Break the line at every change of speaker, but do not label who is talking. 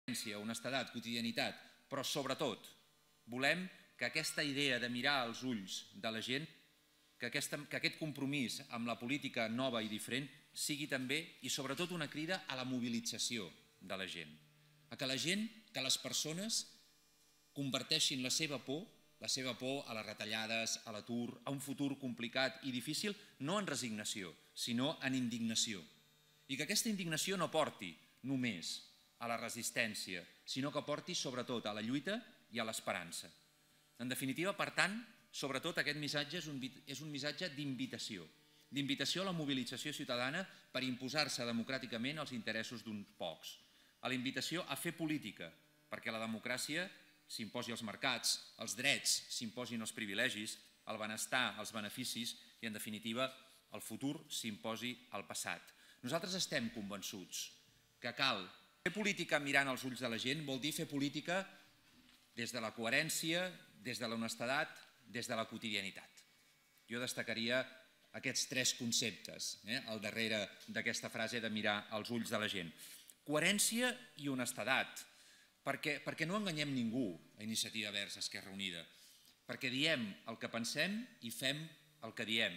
honestedat, quotidianitat, però sobretot volem que aquesta idea de mirar als ulls de la gent, que aquest compromís amb la política nova i diferent sigui també i sobretot una crida a la mobilització de la gent, a que la gent, que les persones converteixin la seva por a les retallades, a l'atur, a un futur complicat i difícil, no en resignació, sinó en indignació. I que aquesta indignació no porti només a la resistència, sinó que porti sobretot a la lluita i a l'esperança. En definitiva, per tant, sobretot aquest missatge és un missatge d'invitació a la mobilització ciutadana per imposar-se democràticament als interessos d'uns pocs, a la invitació a fer política, perquè la democràcia s'imposi als mercats, els drets s'imposin als privilegis, el benestar, els beneficis i, en definitiva, el futur s'imposi al passat. Nosaltres estem convençuts que cal fer política mirant als ulls de la gent, vol dir fer política des de la coherència, des de l'honestedat, des de la quotidianitat. Jo destacaria aquests tres conceptes al darrere d'aquesta frase de mirar als ulls de la gent. Coherència i honestedat, perquè no enganyem ningú a Iniciativa Verds, Esquerra Unida, perquè diem el que pensem i fem el que diem.